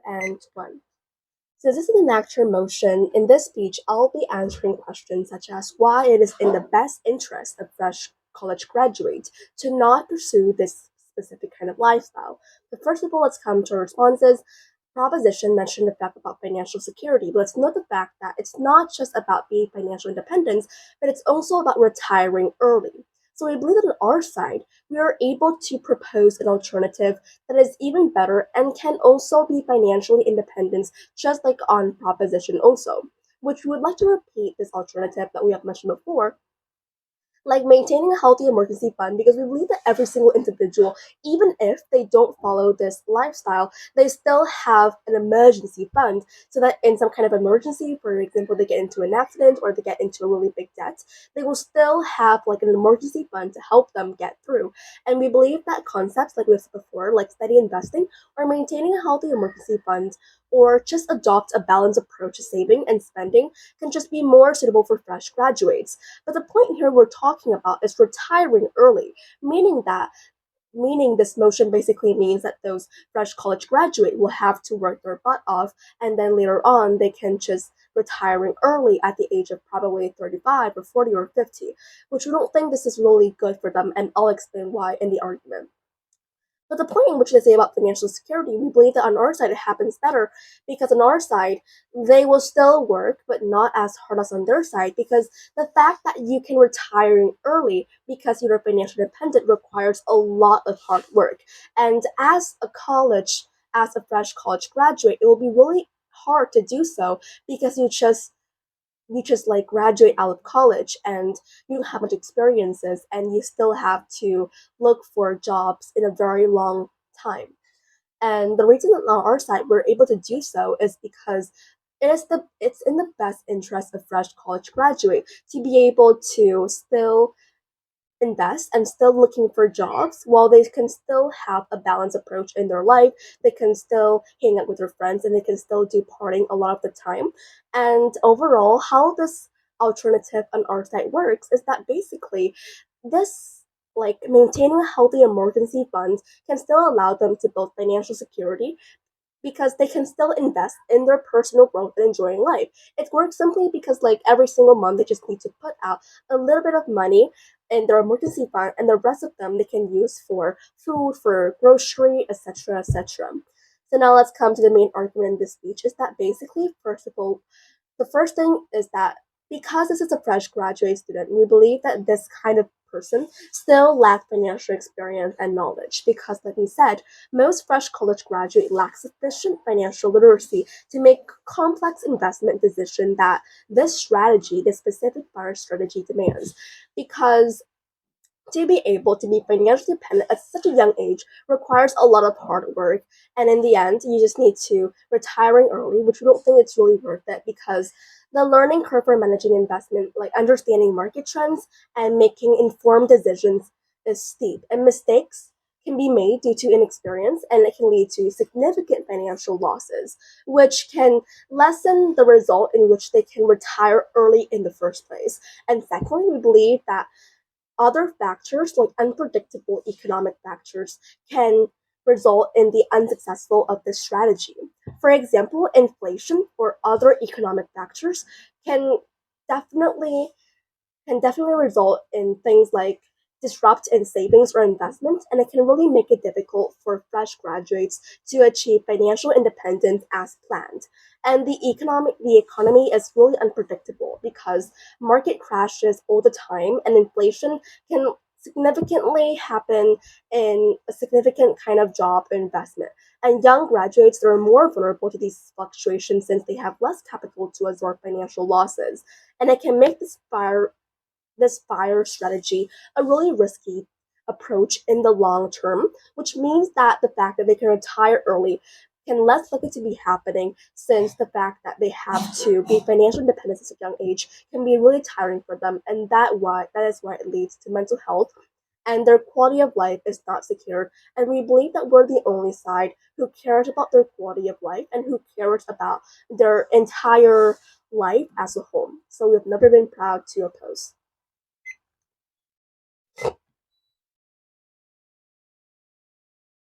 And one. So this is an actor motion. In this speech, I'll be answering questions such as why it is in the best interest of fresh college graduates to not pursue this specific kind of lifestyle. But first of all, let's come to our responses. Proposition mentioned the fact about financial security, but let's note the fact that it's not just about being financial independence, but it's also about retiring early. So we believe that on our side, we are able to propose an alternative that is even better and can also be financially independent, just like on proposition also, which we would like to repeat this alternative that we have mentioned before, like maintaining a healthy emergency fund, because we believe that every single individual, even if they don't follow this lifestyle, they still have an emergency fund so that in some kind of emergency, for example, they get into an accident or they get into a really big debt, they will still have like an emergency fund to help them get through. And we believe that concepts like we said before, like steady investing or maintaining a healthy emergency fund, or just adopt a balanced approach to saving and spending, can just be more suitable for fresh graduates. But the point here we're talking about is retiring early, meaning this motion basically means that those fresh college graduate will have to work their butt off, and then later on they can just retiring early at the age of probably 35 or 40 or 50, which we don't think this is really good for them, and I'll explain why in the argument. But the point in which they say about financial security, we believe that on our side it happens better, because on our side they will still work, but not as hard as on their side, because the fact that you can retire early because you're financially independent requires a lot of hard work. And as a fresh college graduate, it will be really hard to do so, because you just like graduate out of college and you don't have much experiences, and you still have to look for jobs in a very long time. And the reason that on our side we're able to do so is because it's in the best interest of fresh college graduate to be able to still invest and still looking for jobs while they can still have a balanced approach in their life. They can still hang out with their friends and they can still do partying a lot of the time. And overall, how this alternative on our side works is that basically this, like maintaining a healthy emergency fund, can still allow them to build financial security, because they can still invest in their personal growth and enjoying life. It works simply because like every single month they just need to put out a little bit of money in their emergency fund, and the rest of them they can use for food, for grocery, etc., etc. So now let's come to the main argument in this speech, is that basically, first of all, the first thing is that because this is a fresh graduate student, we believe that this kind of person still lack financial experience and knowledge, because like we said, most fresh college graduate lack sufficient financial literacy to make complex investment decisions that this specific fire strategy demands. Because to be able to be financially dependent at such a young age requires a lot of hard work, and in the end you just need to retiring early, which we don't think it's really worth it, because the learning curve for managing investment, like understanding market trends and making informed decisions, is steep, and mistakes can be made due to inexperience, and it can lead to significant financial losses, which can lessen the result in which they can retire early in the first place. And secondly, we believe that other factors, like unpredictable economic factors, can result in the unsuccessful of this strategy. For example, inflation or other economic factors can definitely definitely result in things like disrupt in savings or investment, and it can really make it difficult for fresh graduates to achieve financial independence as planned. And the economy is really unpredictable, because market crashes all the time, and inflation can significantly happen in a significant kind of job or investment. And young graduates, they are more vulnerable to these fluctuations since they have less capital to absorb financial losses. And it can make this fire strategy a really risky approach in the long term, which means that the fact that they can retire early can less likely to be happening, since the fact that they have to be financially independent at a young age can be really tiring for them, and that is why it leads to mental health, and their quality of life is not secured. And we believe that we're the only side who cares about their quality of life and who cares about their entire life as a whole. So we've never been proud to oppose.